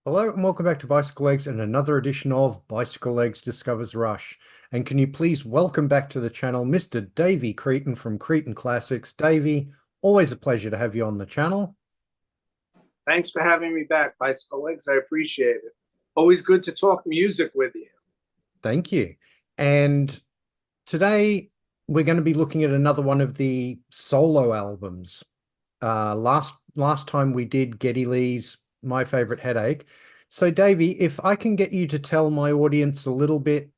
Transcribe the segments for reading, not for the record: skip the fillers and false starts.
Hello and welcome back to Bicycle Legs and another edition of Bicycle Legs Discovers Rush. And can you please welcome back to the channel Mr. Davey Cretin from Cretin Classics. Davey, always a pleasure to have you on the channel. Thanks for having me back, Bicycle Legs. I appreciate it. Always good to talk music with you. Thank you. And today we're going to be looking at another one of the solo albums. Last time we did Geddy Lee's My Favorite Headache. So Davey, if I can get you to tell my audience a little bit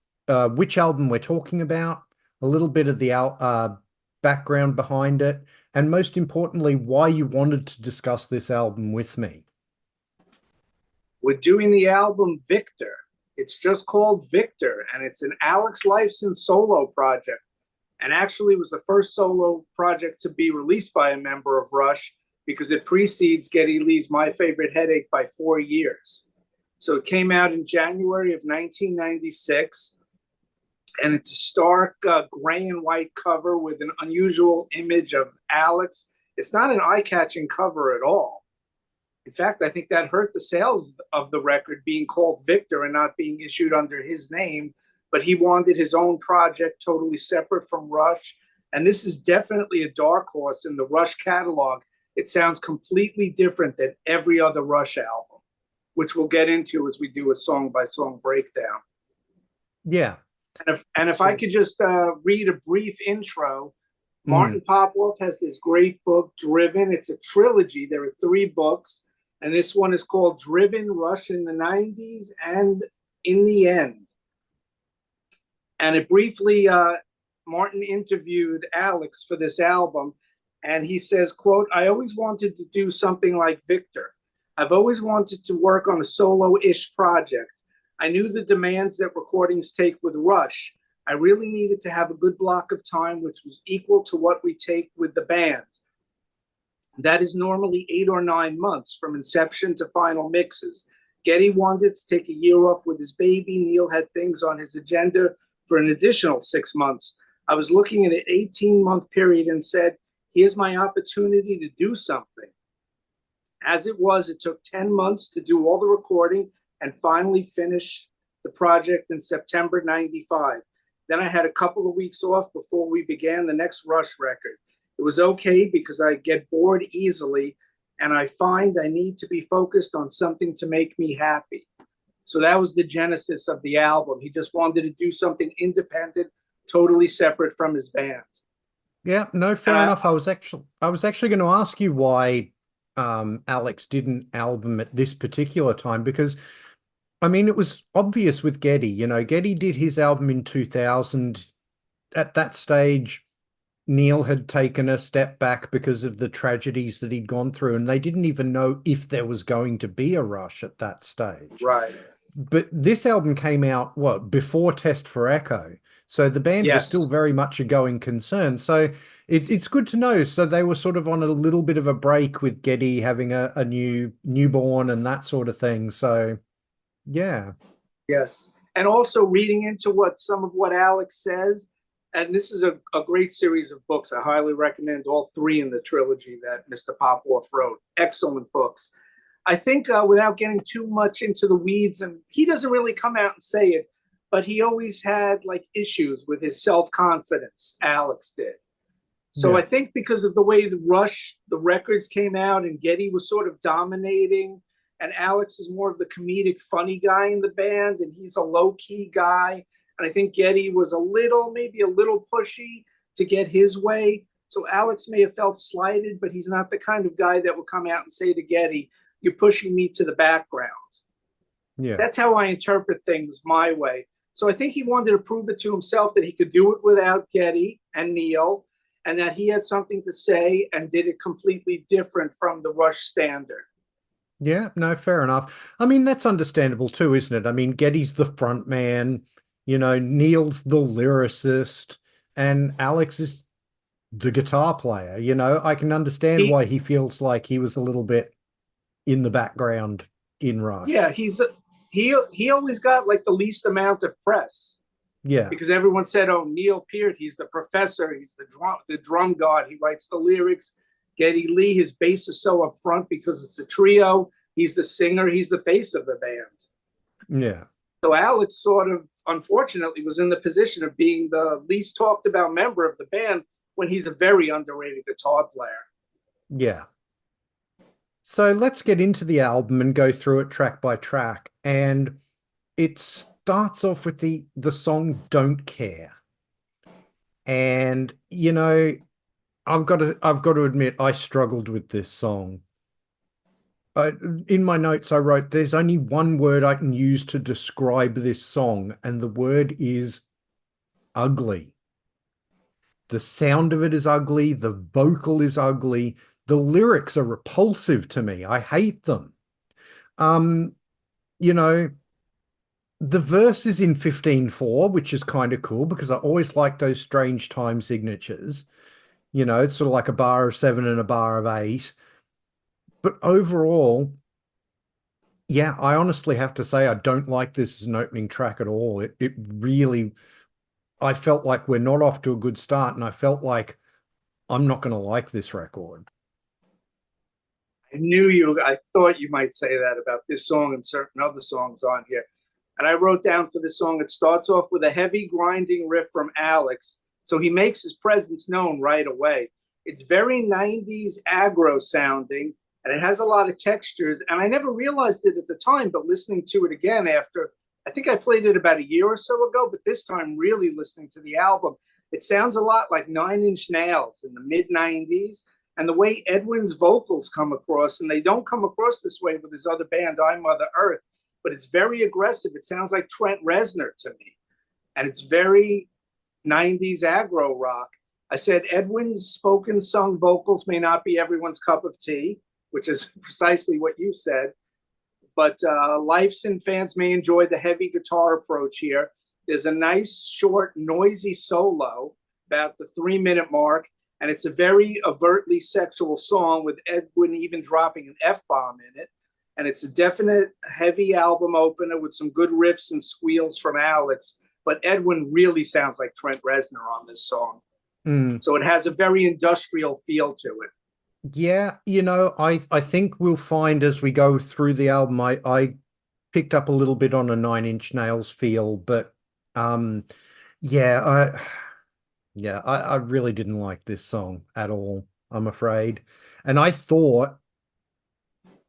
which album we're talking about, a little bit of the background behind it, and most importantly, why you wanted to discuss this album with me. We're doing the album Victor. It's just called Victor, and it's an Alex Lifeson solo project. And actually it was the first solo project to be released by a member of Rush because it precedes Geddy Lee's My Favorite Headache by 4 years. So it came out in January of 1996, and it's a stark gray and white cover with an unusual image of Alex. It's not an eye-catching cover at all. In fact, I think that hurt the sales of the record being called Victor and not being issued under his name, but he wanted his own project totally separate from Rush. And this is definitely a dark horse in the Rush catalog. It sounds completely different than every other Rush album, which we'll get into as we do a song-by-song breakdown. Yeah. And if I could just read a brief intro, Martin Popoff has this great book, Driven. It's a trilogy. There are 3 books, and this one is called Driven, Rush in the 90s and In the End. And it briefly, Martin interviewed Alex for this album, and he says, quote, "I always wanted to do something like Victor. I've always wanted to work on a solo-ish project. I knew the demands that recordings take with Rush. I really needed to have a good block of time, which was equal to what we take with the band. That is normally 8 or 9 months from inception to final mixes. Geddy wanted to take a year off with his baby. Neil had things on his agenda for an additional 6 months. I was looking at an 18-month period and said, here's my opportunity to do something. As it was, it took 10 months to do all the recording and finally finish the project in September 95. Then I had a couple of weeks off before we began the next Rush record. It was okay because I get bored easily and I find I need to be focused on something to make me happy." So that was the genesis of the album. He just wanted to do something independent, totally separate from his band. Yeah, no, fair enough. I was actually going to ask you why Alex didn't album at this particular time, because I mean, it was obvious with Geddy. You know, Geddy did his album in 2000. At that stage, Neil had taken a step back because of the tragedies that he'd gone through, and they didn't even know if there was going to be a Rush at that stage. Right. But this album came out, what, before Test for Echo. So the band was still Yes. very much a going concern. So it's good to know. So they were sort of on a little bit of a break with Geddy having a newborn and that sort of thing. So yeah. Yes. And also reading into what some of what Alex says, and this is a great series of books. I highly recommend all 3 in the trilogy that Mr. Popoff wrote. Excellent books. I think without getting too much into the weeds, and he doesn't really come out and say it, but he always had like issues with his self-confidence, Alex did. So Yeah. I think because of the way the records came out and Geddy was sort of dominating, and Alex is more of the comedic, funny guy in the band, and he's a low-key guy. And I think Geddy was maybe a little pushy to get his way. So Alex may have felt slighted, but he's not the kind of guy that will come out and say to Geddy, "You're pushing me to the background." Yeah. That's how I interpret things my way. So I think he wanted to prove it to himself that he could do it without Geddy and Neil, and that he had something to say and did it completely different from the Rush standard. Yeah, no, fair enough. I mean, that's understandable too, isn't it? I mean, Geddy's the front man, you know, Neil's the lyricist, and Alex is the guitar player. You know, I can understand He, why he feels like he was a little bit in the background in yeah, Rush. he always got like the least amount of press Yeah. because everyone said, "Oh, Neil Peart, he's the professor, he's the drum god, he writes the lyrics." Geddy Lee, his bass is so up front because it's a trio. He's the singer. He's the face of the band. Yeah. So Alex sort of, unfortunately, was in the position of being the least talked about member of the band when he's a very underrated guitar player. Yeah. So let's get into the album and go through it track by track. And it starts off with the song Don't Care. And I've got to admit I struggled with this song. In my notes I wrote there's only one word I can use to describe this song, and the word is ugly. The sound of it is ugly, the vocal is ugly, the lyrics are repulsive to me. I hate them. Um, you know, the verse is in 15/4, which is kind of cool because I always like those strange time signatures. It's sort of like a bar of 7 and a bar of 8. But overall, yeah, I honestly have to say I don't like this as an opening track at all. It really, I felt like we're not off to a good start, and I felt like I'm not going to like this record. I thought you might say that about this song and certain other songs on here. And I wrote down for this song, it starts off with a heavy grinding riff from Alex. So he makes his presence known right away. It's very 90s aggro sounding, and it has a lot of textures. And I never realized it at the time, but listening to it again after, I think I played it about a year or so ago, but this time really listening to the album, it sounds a lot like 9 Inch Nails in the mid-90s. And the way Edwin's vocals come across, and they don't come across this way with his other band, I Mother Earth, but it's very aggressive. It sounds like Trent Reznor to me. And it's very 90s aggro rock. I said Edwin's spoken sung vocals may not be everyone's cup of tea, which is precisely what you said. But Lifeson fans may enjoy the heavy guitar approach here. There's a nice, short, noisy solo about the 3-minute mark. And it's a very overtly sexual song with Edwin even dropping an F-bomb in it. And it's a definite heavy album opener with some good riffs and squeals from Alex. But Edwin really sounds like Trent Reznor on this song. So it has a very industrial feel to it. Yeah, I think we'll find as we go through the album, I picked up a little bit on a 9 Inch Nails feel, but yeah, I really didn't like this song at all, I'm afraid. And I thought,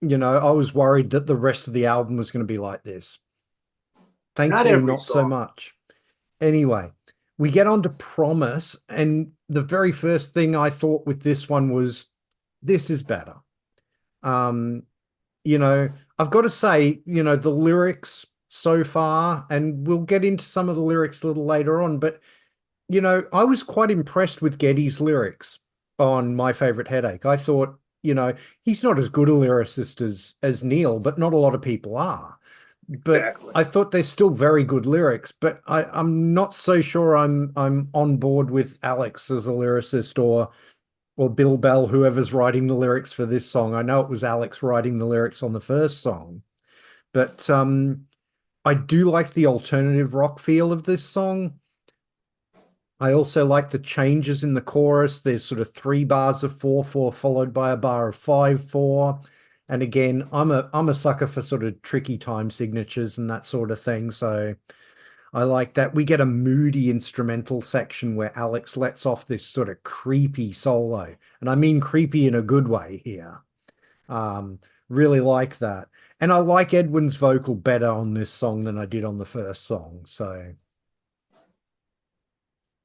I was worried that the rest of the album was going to be like this. Thankfully, not so much. Anyway, we get on to Promise, and the very first thing I thought with this one was, this is better. I've got to say, the lyrics so far, and we'll get into some of the lyrics a little later on, but I was quite impressed with Geddy's lyrics on My Favorite Headache. I thought, he's not as good a lyricist as Neil, but not a lot of people are. But exactly. I thought they're still very good lyrics, but I'm not so sure I'm on board with Alex as a lyricist or Bill Bell, whoever's writing the lyrics for this song. I know it was Alex writing the lyrics on the first song, but I do like the alternative rock feel of this song. I also like the changes in the chorus. There's sort of 3 bars of 4/4 followed by a bar of 5/4. And again, I'm a sucker for sort of tricky time signatures and that sort of thing. So I like that. We get a moody instrumental section where Alex lets off this sort of creepy solo. And I mean creepy in a good way here. Really like that. And I like Edwin's vocal better on this song than I did on the first song. So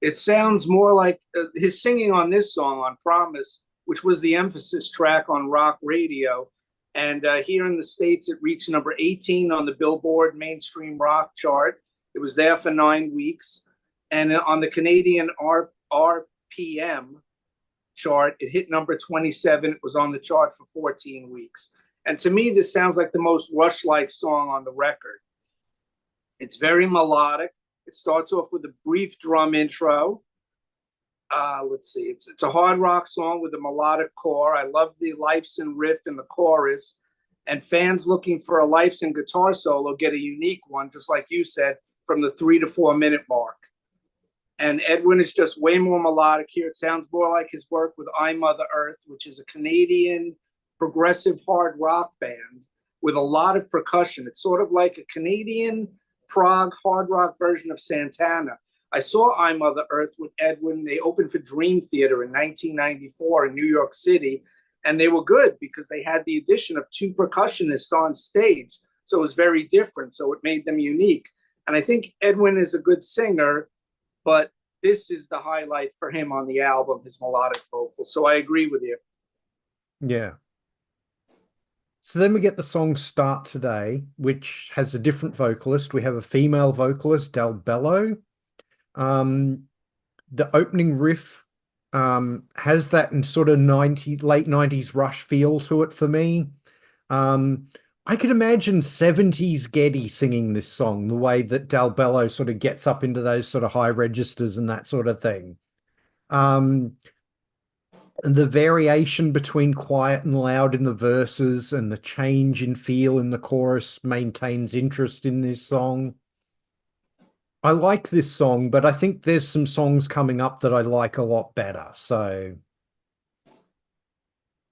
it sounds more like his singing on this song, on Promise, which was the emphasis track on rock radio. And here in the States, it reached number 18 on the Billboard mainstream rock chart. It was there for 9 weeks. And on the Canadian RPM chart, it hit number 27. It was on the chart for 14 weeks. And to me, this sounds like the most Rush-like song on the record. It's very melodic. It starts off with a brief drum intro. Let's see. It's a hard rock song with a melodic core. I love the Lifeson riff in the chorus. And fans looking for a Lifeson guitar solo get a unique one, just like you said, from the 3 to 4 minute mark. And Edwin is just way more melodic here. It sounds more like his work with I Mother Earth, which is a Canadian progressive hard rock band. with a lot of percussion. It's sort of like a Canadian prog hard rock version of Santana. I saw I Mother Earth with Edwin. They opened for Dream Theater in 1994 in New York City, and they were good because they had the addition of two percussionists on stage. So it was very different. So it made them unique. And I think Edwin is a good singer, but this is the highlight for him on the album, his melodic vocals. So I agree with you. Yeah. So then we get the song Start Today, which has a different vocalist. We have a female vocalist, Del Bello. The opening riff has that in sort of late 90s Rush feel to it for me. I could imagine 70s Geddy singing this song, the way that Del Bello sort of gets up into those sort of high registers and that sort of thing. And the variation between quiet and loud in the verses and the change in feel in the chorus maintains interest in this song. I like this song, but I think there's some songs coming up that I like a lot better. So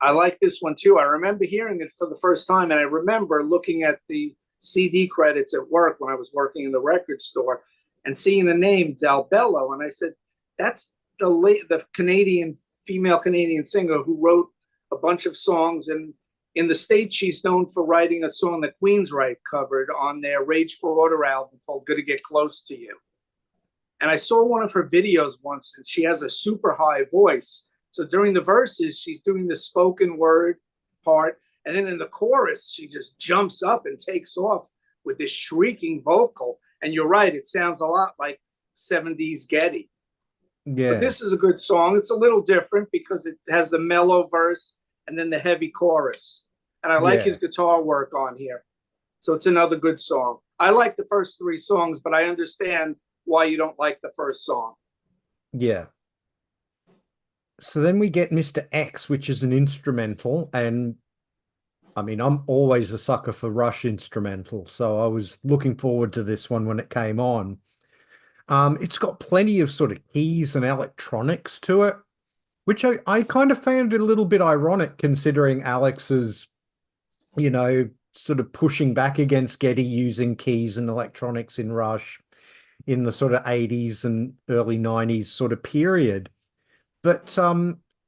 I like this one too. I remember hearing it for the first time, and I remember looking at the CD credits at work when I was working in the record store and seeing the name Del Bello, and I said, "That's the Canadian female Canadian singer who wrote a bunch of songs." And in the States, she's known for writing a song that Queensryche covered on their Rage for Order album called "Gonna Get Close to You." And I saw one of her videos once, and she has a super high voice. So during the verses, she's doing the spoken word part. And then in the chorus, she just jumps up and takes off with this shrieking vocal. And you're right, it sounds a lot like 70s Geddy. yeah, But this is a good song. It's a little different because it has the mellow verse and then the heavy chorus. And I like yeah, his guitar work on here. So it's another good song. I like the first three songs, but I understand why you don't like the first song. yeah. So then we get Mr. X, which is an instrumental. And I mean, I'm always a sucker for Rush instrumental. So I was looking forward to this one when it came on. It's got plenty of sort of keys and electronics to it, which I kind of found it a little bit ironic considering Alex's, sort of pushing back against Geddy using keys and electronics in Rush in the sort of 80s and early 90s sort of period. But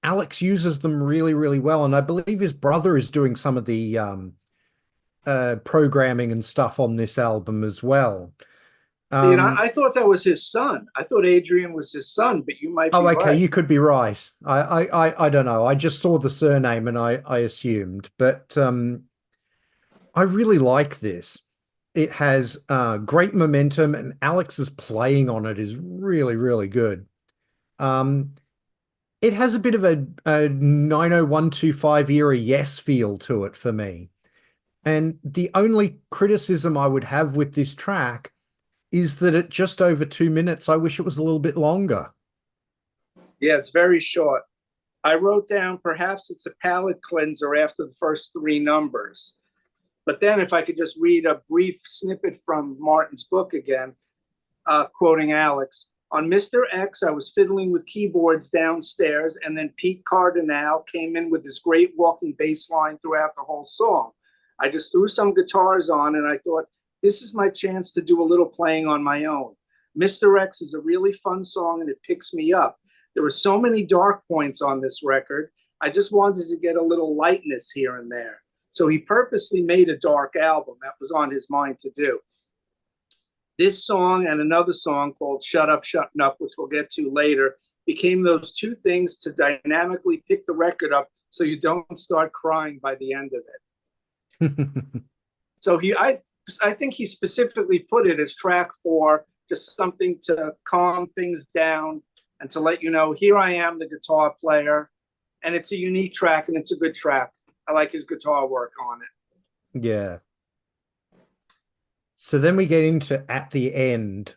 Alex uses them really, really well. And I believe his brother is doing some of the programming and stuff on this album as well. See, and Um, I thought that was his son. I thought Adrian was his son, but you might oh, be okay, right. you could be right. I don't know. I just saw the surname and I assumed. But I really like this. It has great momentum, and Alex's playing on it is really, really good. Um, it has a bit of a 90125 era Yes feel to it for me. And the only criticism I would have with this track is that at just over 2 minutes, I wish it was a little bit longer. Yeah, it's very short. I wrote down perhaps it's a palate cleanser after the first three numbers. But then, if I could just read a brief snippet from Martin's book again, quoting Alex, on Mr. X, I was fiddling with keyboards downstairs, and then Pete Cardinale came in with this great walking bass line throughout the whole song. I just threw some guitars on, and I thought, this is my chance to do a little playing on my own. Mr. X is a really fun song, and it picks me up. There were so many dark points on this record. I just wanted to get a little lightness here and there. So he purposely made a dark album. That was on his mind to do. This song and another song called Shut Up, Shutting Up, which we'll get to later, became those two things to dynamically pick the record up so you don't start crying by the end of it. So I think he specifically put it as track 4, just something to calm things down and to let you know, here I am, the guitar player. And it's a unique track and it's a good track. I like his guitar work on it. Yeah. So then we get into At the End.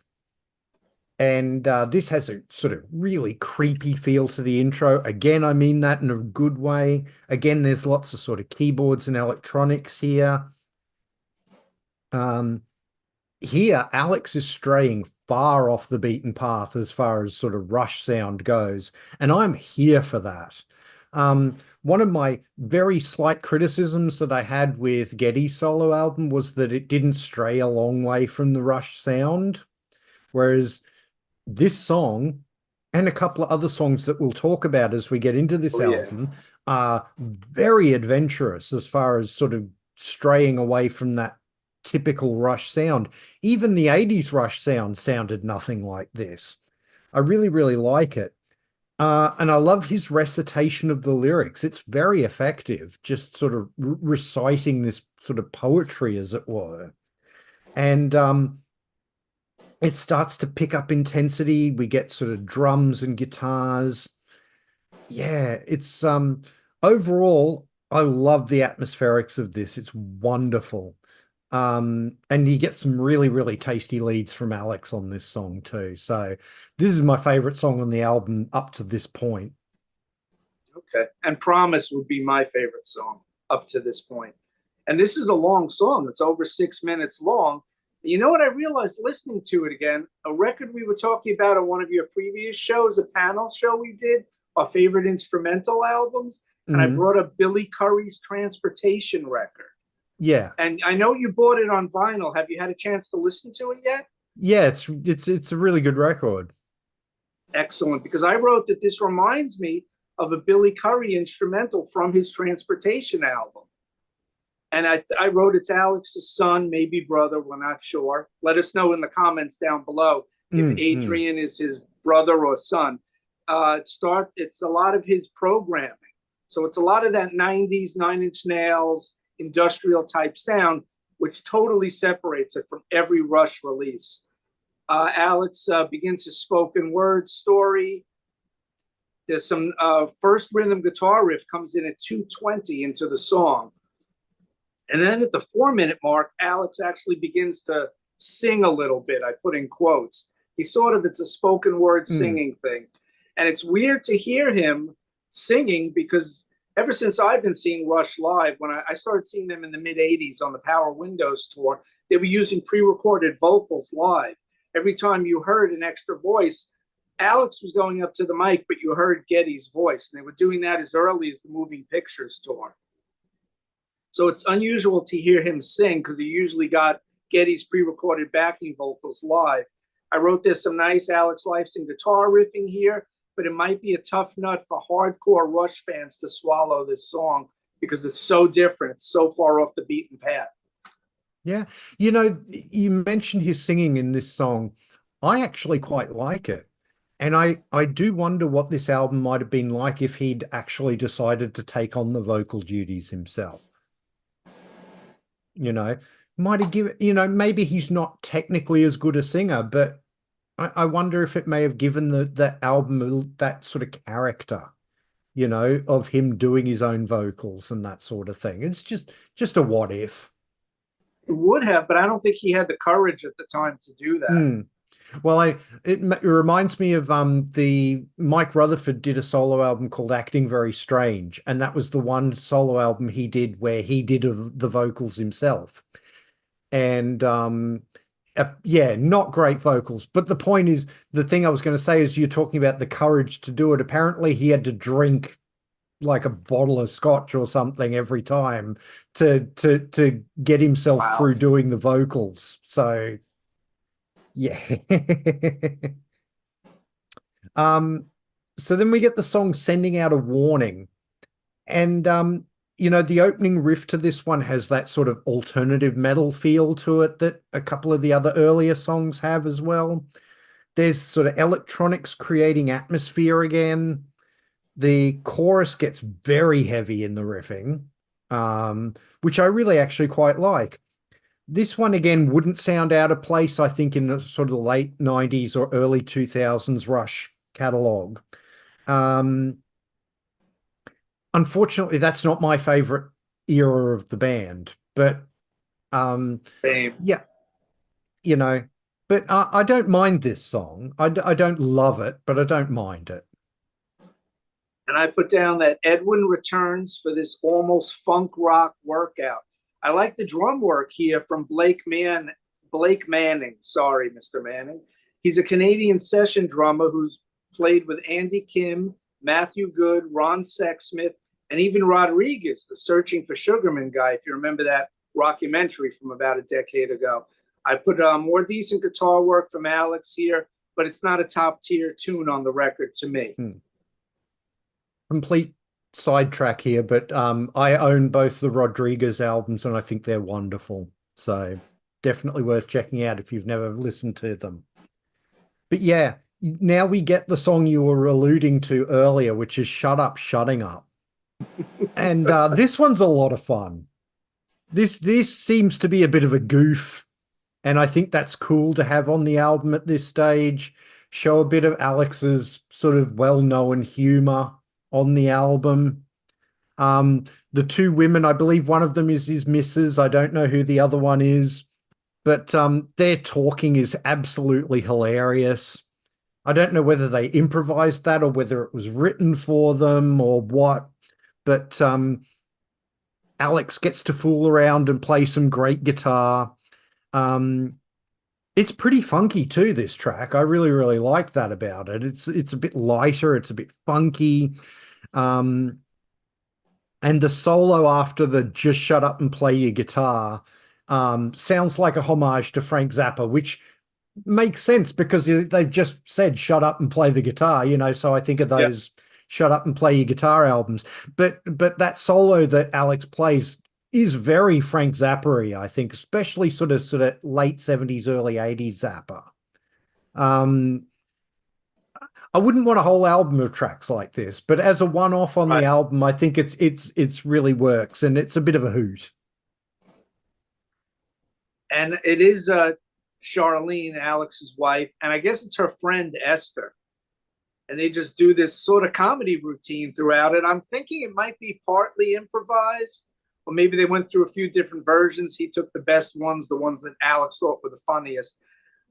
And this has a sort of really creepy feel to the intro. Again, I mean that in a good way. Again, there's lots of sort of keyboards and electronics here. Here, Alex is straying far off the beaten path as far as sort of Rush sound goes. And I'm here for that. One of my very slight criticisms that I had with Geddy's solo album was that it didn't stray a long way from the Rush sound, whereas this song and a couple of other songs that we'll talk about as we get into this Oh yeah. album are very adventurous as far as sort of straying away from that typical Rush sound. Even the 80s Rush sound sounded nothing like this. I really, really like it. And I love his recitation of the lyrics. It's very effective, just sort of reciting this sort of poetry, as it were. And it starts to pick up intensity. We get sort of drums and guitars. Yeah, it's overall, I love the atmospherics of this. It's wonderful. And you get some really, really tasty leads from Alex on this song too. So this is my favorite song on the album up to this point. Okay. And Promise would be my favorite song up to this point. And this is a long song. It's over 6 minutes long. You know what I realized listening to it again? A record we were talking about on one of your previous shows, a panel show we did, our favorite instrumental albums. And I brought up Billy Curry's Transportation record. Yeah. And I know you bought it on vinyl. Have you had a chance to listen to it yet? Yeah, it's a really good record. Excellent, because I wrote that this reminds me of a Billy Curry instrumental from his Transportation album. And I wrote it's Alex's son, maybe brother, we're not sure. Let us know in the comments down below if Adrian is his brother or son. It's a lot of his programming. So it's a lot of that 90s Nine Inch Nails industrial type sound, which totally separates it from every Rush release. Alex begins his spoken word story. There's some first rhythm guitar riff comes in at 2:20 into the song. And then at the 4-minute mark, Alex actually begins to sing a little bit. I put in quotes. It's a spoken word singing thing. And it's weird to hear him singing because ever since I've been seeing Rush live, when I started seeing them in the mid-'80s on the Power Windows tour, they were using pre-recorded vocals live. Every time you heard an extra voice, Alex was going up to the mic, but you heard Geddy's voice. And they were doing that as early as the Moving Pictures tour. So it's unusual to hear him sing because he usually got Geddy's pre-recorded backing vocals live. I wrote there's some nice Alex Lifeson guitar riffing here, but it might be a tough nut for hardcore Rush fans to swallow this song because it's so different. It's so far off the beaten path. Yeah. You know, you mentioned his singing in this song. I actually quite like it. And I do wonder what this album might have been like if he'd actually decided to take on the vocal duties himself. You know, might have given, maybe he's not technically as good a singer, but I wonder if it may have given the album that sort of character, of him doing his own vocals and that sort of thing. It's just a what if. It would have, but I don't think he had the courage at the time to do that. Well, it reminds me of the Mike Rutherford did a solo album called Acting Very Strange, and that was the one solo album he did where he did the vocals himself. And yeah, not great vocals. But the point is, the thing I was going to say is you're talking about the courage to do it. Apparently he had to drink like a bottle of scotch or something every time to get himself through doing the vocals. So yeah. So then we get the song Sending Out a Warning. And the opening riff to this one has that sort of alternative metal feel to it that a couple of the other earlier songs have as well. There's sort of electronics creating atmosphere again. The chorus gets very heavy in the riffing, which I really actually quite like. This one, again, wouldn't sound out of place, I think, in the sort of the late 90s or early 2000s Rush catalog. Unfortunately, that's not my favorite era of the band, but Same. Yeah, but I don't mind this song. I don't love it, but I don't mind it. And I put down that Edwin returns for this almost funk rock workout. I like the drum work here from Blake Manning. Sorry, Mr. Manning. He's a Canadian session drummer who's played with Andy Kim, Matthew Good, Ron Sexsmith, and even Rodriguez, the Searching for Sugarman guy, if you remember that rockumentary from about a decade ago. I put more decent guitar work from Alex here, but it's not a top tier tune on the record to me. Complete sidetrack here, but I own both the Rodriguez albums and I think they're wonderful. So definitely worth checking out if you've never listened to them. But yeah, now we get the song you were alluding to earlier, which is Shut Up, Shutting Up. And this one's a lot of fun. This seems to be a bit of a goof, and I think that's cool to have on the album at this stage. Show a bit of Alex's sort of well-known humor on the album. The two women, I believe one of them is his missus. I don't know who the other one is, but their talking is absolutely hilarious. I don't know whether they improvised that or whether it was written for them or what, but Alex gets to fool around and play some great guitar. It's pretty funky too, this track. I really, really like that about it. It's a bit lighter, it's a bit funky. And the solo after the just shut up and play your guitar sounds like a homage to Frank Zappa, which makes sense because they've just said shut up and play the guitar, you know, so I think of those shut up and play your guitar albums. But that solo that Alex plays is very Frank Zappa-y, I think, especially sort of late 70s, early 80s Zappa. I wouldn't want a whole album of tracks like this, but as a one-off on the album, I think it's really works, and it's a bit of a hoot. And it is Charlene, Alex's wife, and I guess it's her friend Esther. And they just do this sort of comedy routine throughout it. I'm thinking it might be partly improvised, or maybe they went through a few different versions. He took the best ones, the ones that Alex thought were the funniest.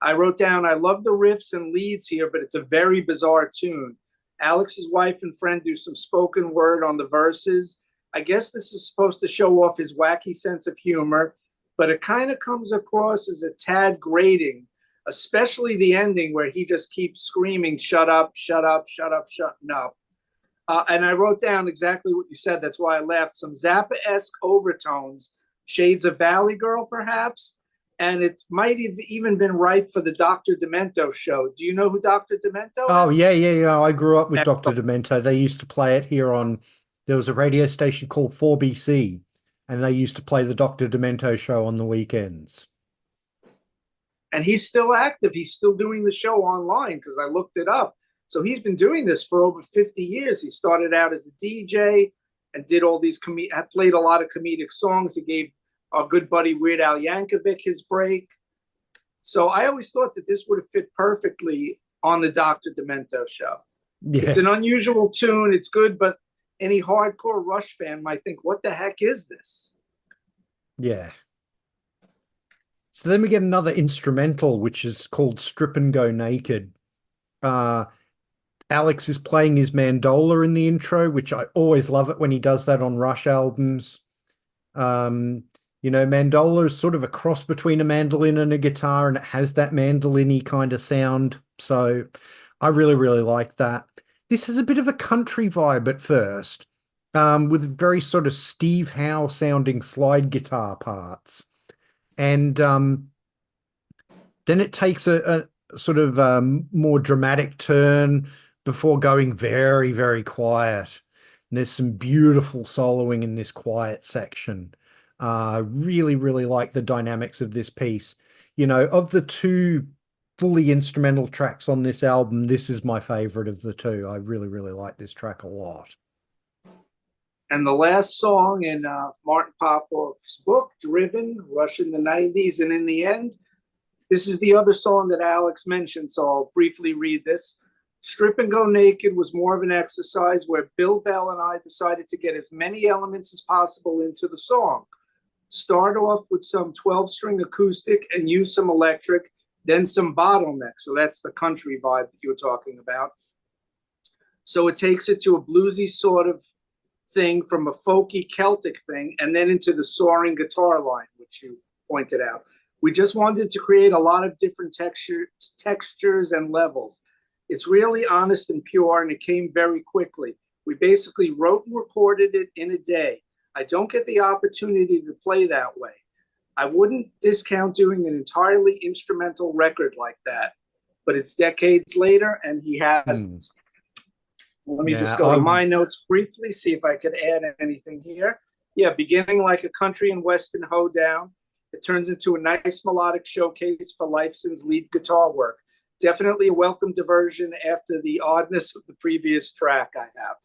I wrote down, I love the riffs and leads here, but it's a very bizarre tune. Alex's wife and friend do some spoken word on the verses. I guess this is supposed to show off his wacky sense of humor, but it kind of comes across as a tad grating, especially the ending where he just keeps screaming, shut up, shut up, shut up, shutting up. And I wrote down exactly what you said. That's why I laughed. Some Zappa-esque overtones, shades of Valley Girl, perhaps. And it might have even been ripe for the Dr. Demento show. Do you know who Dr. Demento is? Oh, yeah. I grew up with Dr. Demento. They used to play it here on, there was a radio station called 4BC, and they used to play the Dr. Demento show on the weekends. And he's still active. He's still doing the show online because I looked it up. So he's been doing this for over 50 years. He started out as a DJ and did all these, played a lot of comedic songs. He gave our good buddy Weird Al Yankovic his break. So I always thought that this would have fit perfectly on the Dr. Demento show. Yeah. It's an unusual tune. It's good, but any hardcore Rush fan might think, what the heck is this? Yeah. So then we get another instrumental, which is called Strip and Go Naked. Alex is playing his mandola in the intro, which I always love it when he does that on Rush albums. You know, mandola is sort of a cross between a mandolin and a guitar, and it has that mandolin-y kind of sound. So I really, really like that. This has a bit of a country vibe at first, with very sort of Steve Howe sounding slide guitar parts. And then it takes a sort of more dramatic turn before going very, very quiet. And there's some beautiful soloing in this quiet section. Really, really like the dynamics of this piece. You know, of the two fully instrumental tracks on this album, this is my favorite of the two. I really, really like this track a lot. And the last song in Martin Popoff's book, Driven, Rush in the 90s, and in the end, this is the other song that Alex mentioned, so I'll briefly read this. Strip and Go Naked was more of an exercise where Bill Bell and I decided to get as many elements as possible into the song. Start off with some 12-string acoustic and use some electric, then some bottleneck. So that's the country vibe that you were talking about. So it takes it to a bluesy sort of thing from a folky Celtic thing, and then into the soaring guitar line, which you pointed out. We just wanted to create a lot of different textures and levels. It's really honest and pure, and it came very quickly. We basically wrote and recorded it in a day. I don't get the opportunity to play that way. I wouldn't discount doing an entirely instrumental record like that, but it's decades later and he Hmm. hasn't. Let me Yeah, just go to my notes briefly, see if I could add anything here. Yeah, beginning like a country and western hoedown, it turns into a nice melodic showcase for Lifeson's lead guitar work. Definitely a welcome diversion after the oddness of the previous track I have.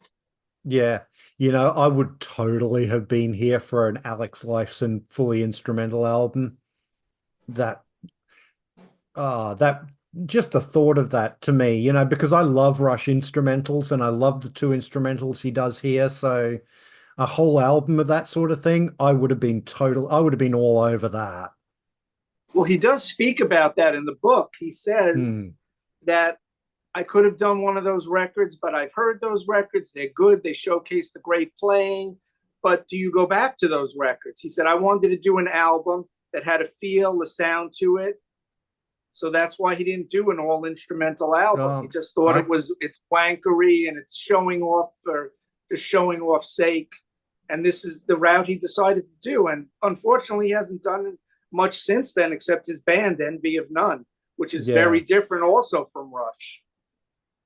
yeah, I would totally have been here for an Alex Lifeson fully instrumental album. That that just the thought of that to me, because I love Rush instrumentals and I love the two instrumentals he does here. So a whole album of that sort of thing, I would have been all over that. Well, he does speak about that in the book. He says Hmm. that I could have done one of those records, but I've heard those records. They're good. They showcase the great playing. But do you go back to those records? He said, I wanted to do an album that had a feel, a sound to it. So that's why he didn't do an all instrumental album. He just thought I it's wankery and it's showing off for just showing off sake. And this is the route he decided to do. And unfortunately, he hasn't done much since then, except his band, Envy of None, which is Yeah. very different also from Rush.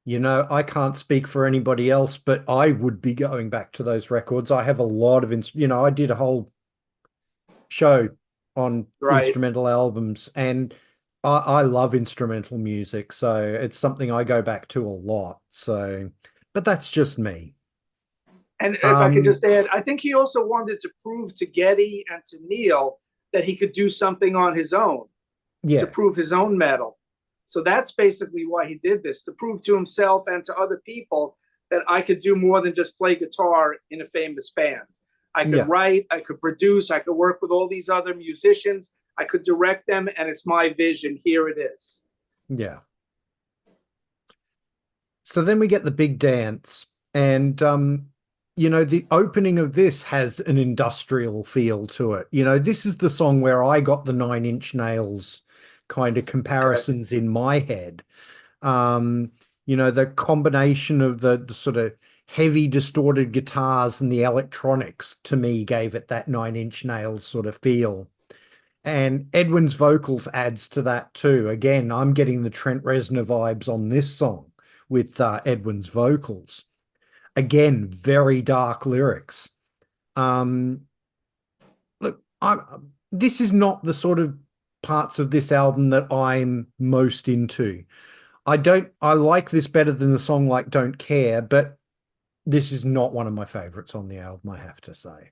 I can't speak for anybody else, but I would be going back to those records. I have a lot of, I did a whole show on Right. instrumental albums, and I love instrumental music, so it's something I go back to a lot. So, but that's just me. And if I could Um, just add, I think he also wanted to prove to Geddy and to Neil that he could do something on his own, to yeah, prove his own metal. So that's basically why he did this, to prove to himself and to other people that I could do more than just play guitar in a famous band. I could yeah, write, I could produce, I could work with all these other musicians, I could direct them, and it's my vision. Here it is. yeah. So then we get the big dance, and the opening of this has an industrial feel to it. This is the song where I got the Nine Inch Nails kind of Okay. comparisons in my head. Um, the combination of the sort of heavy distorted guitars and the electronics to me gave it that Nine Inch Nails sort of feel. And Edwin's vocals adds to that too. Again, I'm getting the Trent Reznor vibes on this song with Edwin's vocals. Again, very dark lyrics. Um, look, this is not the sort of parts of this album that I'm most into. I like this better than the song like Don't Care, but this is not one of my favorites on the album, I have to say.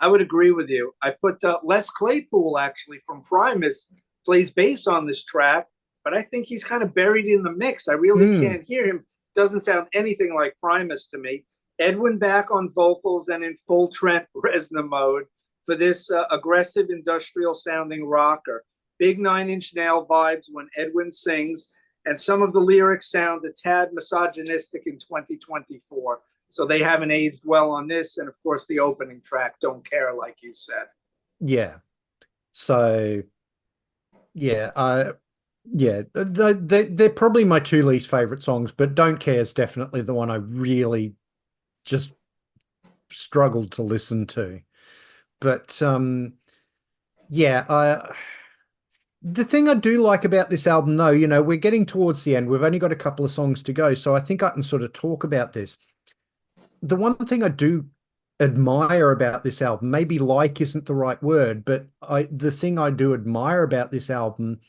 I would agree with you. I put Les Claypool actually from Primus plays bass on this track, but I think he's kind of buried in the mix. I really Hmm. can't hear him. Doesn't sound anything like Primus to me. Edwin back on vocals and in full Trent Reznor mode for this aggressive industrial sounding rocker. Big Nine Inch Nail vibes when Edwin sings, and some of the lyrics sound a tad misogynistic in 2024. So they haven't aged well on this. And of course, the opening track, Don't Care, like you said. Yeah. So yeah, they're probably my two least favorite songs, but Don't Care is definitely the one I really just struggled to listen to. But yeah, the thing I do like about this album, though, we're getting towards the end. We've only got a couple of songs to go, so I think I can sort of talk about this. The one thing I do admire about this album, maybe like isn't the right word, but the thing I do admire about this album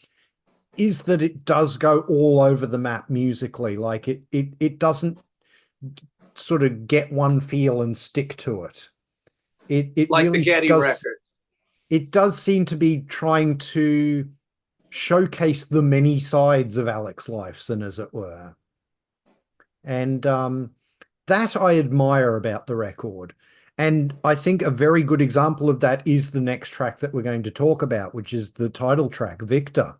is that it does go all over the map musically. Like it doesn't sort of get one feel and stick to it. It Like the really Getty does. record. It does seem to be trying to showcase the many sides of Alex Lifeson, as it were. And that I admire about the record. And I think a very good example of that is the next track that we're going to talk about, which is the title track, Victor.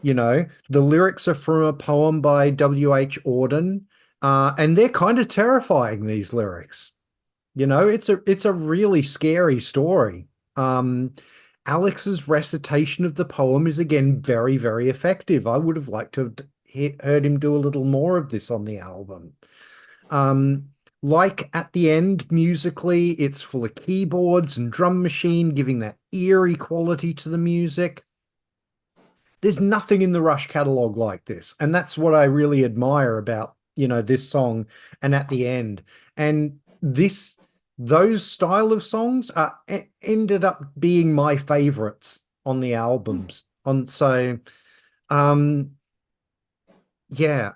The lyrics are from a poem by W.H. Auden, and they're kind of terrifying, these lyrics. It's a really scary story. Alex's recitation of the poem is again very, very effective. I would have liked to have heard him do a little more of this on the album. Um, like at the end, musically, it's full of keyboards and drum machine, giving that eerie quality to the music. There's nothing in the Rush catalog like this, and that's what I really admire about, this song and at the end. And those style of songs ended up being my favorites on the albums. Um, yeah,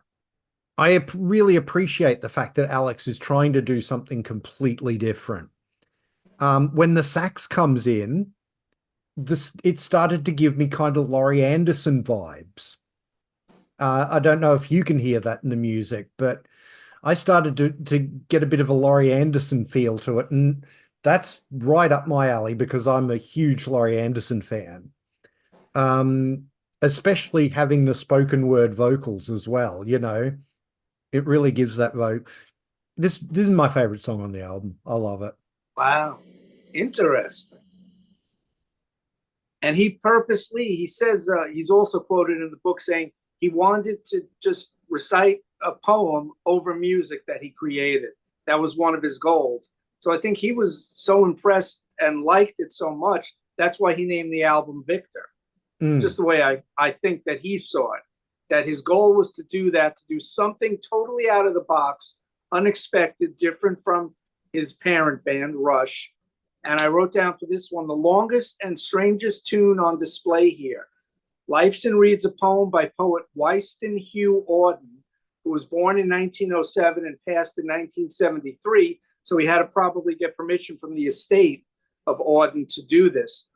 really appreciate the fact that Alex is trying to do something completely different. When the sax comes in, it started to give me kind of Laurie Anderson vibes. I don't know if you can hear that in the music, but I started to get a bit of a Laurie Anderson feel to it, and that's right up my alley because I'm a huge Laurie Anderson fan. Especially having the spoken word vocals as well, it really gives that vote. This is my favorite song on the album. I love it. Wow, interesting. And he says, he's also quoted in the book saying he wanted to just recite a poem over music that he created. That was one of his goals. So I think he was so impressed and liked it so much. That's why he named the album Victor. Just the way I think that he saw it, that his goal was to do that, to do something totally out of the box, unexpected, different from his parent band, Rush. And I wrote down for this one, the longest and strangest tune on display here. Lifeson reads a poem by poet Wystan Hugh Auden, who was born in 1907 and passed in 1973. So he had to probably get permission from the estate of Auden to do this.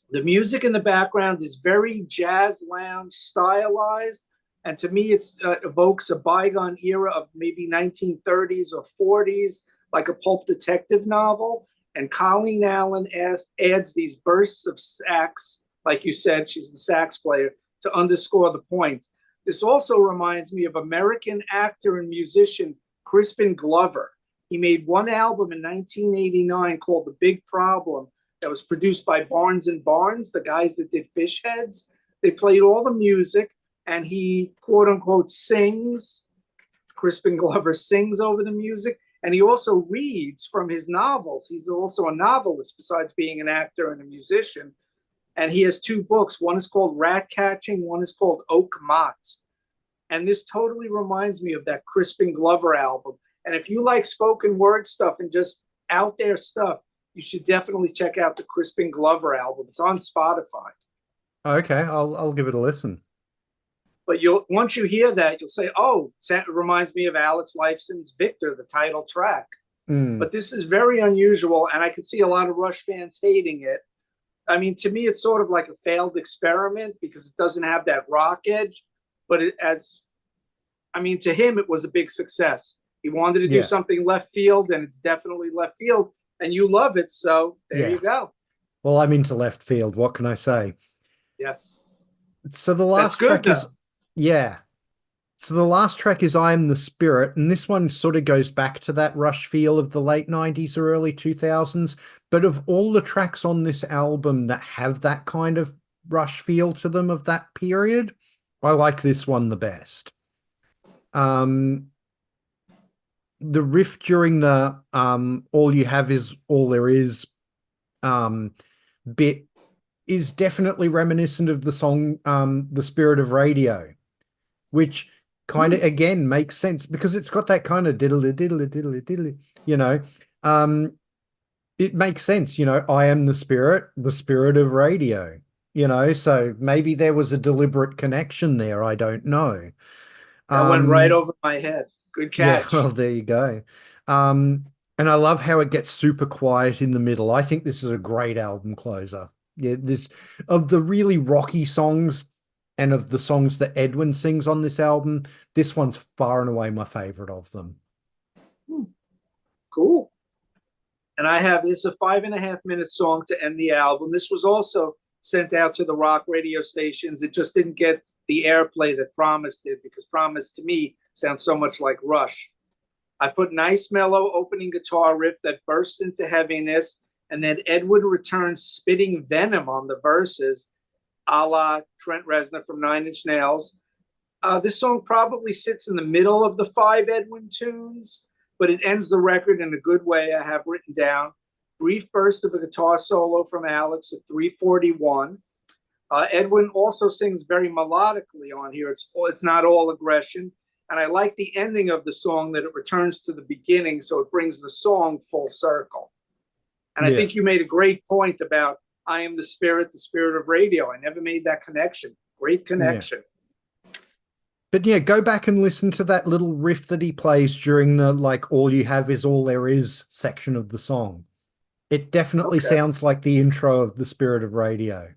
The music in the background is very jazz lounge stylized. And to me, it evokes a bygone era of maybe 1930s or 40s, like a pulp detective novel. And Colleen Allen adds these bursts of sax, like you said, she's the sax player, to underscore the point. This also reminds me of American actor and musician Crispin Glover. He made one album in 1989 called The Big Problem that was produced by Barnes and Barnes, the guys that did Fish Heads. They played all the music, and he, quote unquote, sings. Crispin Glover sings over the music. And he also reads from his novels. He's also a novelist besides being an actor and a musician. And he has two books. One is called Rat Catching. One is called Oak Mott. And this totally reminds me of that Crispin Glover album. And if you like spoken word stuff and just out there stuff, you should definitely check out the Crispin Glover album. It's on Spotify. Okay, I'll give it a listen. But once you hear that, you'll say, oh, it reminds me of Alex Lifeson's Victor, the title track. But this is very unusual, and I can see a lot of Rush fans hating it. I mean, to me, it's sort of like a failed experiment because it doesn't have that rock edge. But to him, it was a big success. He wanted to do something left field, and it's definitely left field. And you love it, so there you go. Well, I'm into left field. What can I say? Yes. So the last track is... Yeah. So the last track is I Am the Spirit, and this one sort of goes back to that Rush feel of the late 90s or early 2000s. But of all the tracks on this album that have that kind of Rush feel to them of that period, I like this one the best. The riff during the All You Have Is All There Is bit is definitely reminiscent of the song The Spirit of Radio, which kind of again makes sense because it's got that kind of diddly diddly diddly diddly, it makes sense, I am the spirit of radio, so maybe there was a deliberate connection there. I don't know. That went right over my head. Good catch. Yeah, well, there you go. And I love how it gets super quiet in the middle. I think this is a great album closer. Yeah, this of the really rocky songs and of the songs that Edwin sings on this album, this one's far and away my favorite of them. Cool. And I have this a 5.5-minute song to end the album. This was also sent out to the rock radio stations. It just didn't get the airplay that Promise did because Promise to me sounds so much like Rush. I put nice mellow opening guitar riff that bursts into heaviness, and then Edwin returns spitting venom on the verses, a la Trent Reznor from Nine Inch Nails. This song probably sits in the middle of the five Edwin tunes, but it ends the record in a good way. I have written down brief burst of a guitar solo from Alex at 3:41. Edwin also sings very melodically on here. It's not all aggression. And I like the ending of the song that it returns to the beginning, so it brings the song full circle. And I think you made a great point about I am the spirit of radio. I never made that connection. Great connection. But yeah, go back and listen to that little riff that he plays during the like all you have is all there is section of the song. It definitely sounds like the intro of the Spirit of Radio.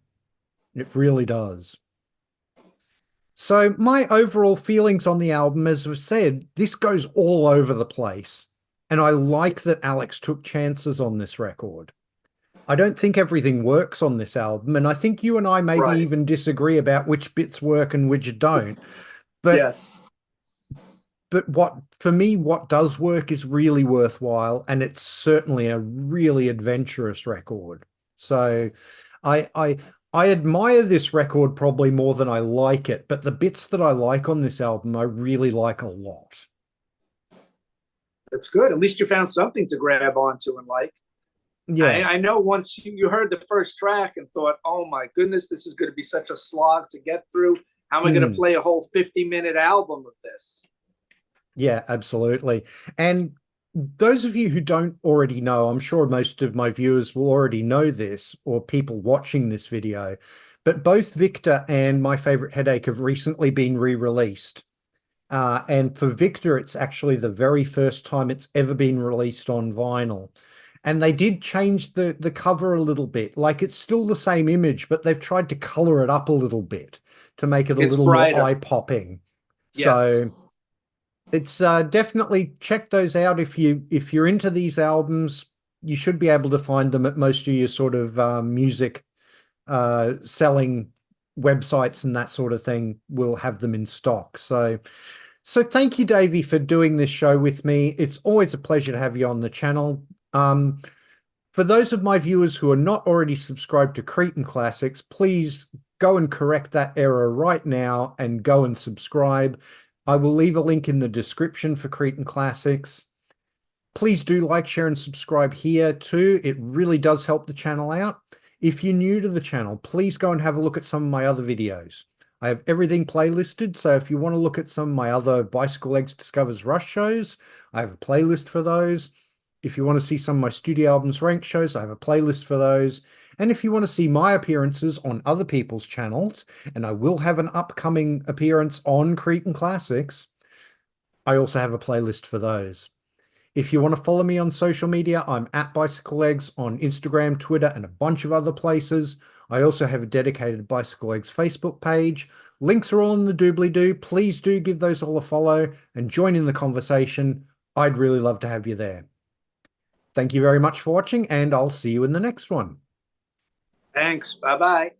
It really does. So my overall feelings on the album, as I've said, this goes all over the place. And I like that Alex took chances on this record. I don't think everything works on this album. And I think you and I maybe even disagree about which bits work and which don't. But But for me, what does work is really worthwhile, and it's certainly a really adventurous record. So I admire this record probably more than I like it, but the bits that I like on this album, I really like a lot. That's good. At least you found something to grab onto and like. Yeah. I know once you heard the first track and thought, oh my goodness, this is going to be such a slog to get through. How am I going to play a whole 50-minute album of this? Yeah, absolutely. And those of you who don't already know, I'm sure most of my viewers will already know this, or people watching this video, but both Victor and My Favorite Headache have recently been re-released. And for Victor, it's actually the very first time it's ever been released on vinyl. And they did change the cover a little bit. Like, it's still the same image, but they've tried to color it up a little bit to make it a little more eye-popping. So it's definitely check those out. If you're into these albums, you should be able to find them at most of your sort of music selling websites and that sort of thing will have them in stock. So thank you, Davey, for doing this show with me. It's always a pleasure to have you on the channel. For those of my viewers who are not already subscribed to Cretin Classics, please go and correct that error right now and go and subscribe. I will leave a link in the description for Cretin Classics. Please do like, share, and subscribe here too. It really does help the channel out. If you're new to the channel, please go and have a look at some of my other videos. I have everything playlisted, so if you want to look at some of my other Bicycle Legs Discovers Rush shows, I have a playlist for those. If you want to see some of my studio albums ranked shows, I have a playlist for those. And if you want to see my appearances on other people's channels, and I will have an upcoming appearance on Cretin Classics, I also have a playlist for those. If you want to follow me on social media, I'm at bicyclelegs on Instagram, Twitter, and a bunch of other places. I also have a dedicated Bicycle Legs Facebook page. Links are all in the doobly-doo. Please do give those all a follow and join in the conversation. I'd really love to have you there. Thank you very much for watching, and I'll see you in the next one. Thanks. Bye-bye.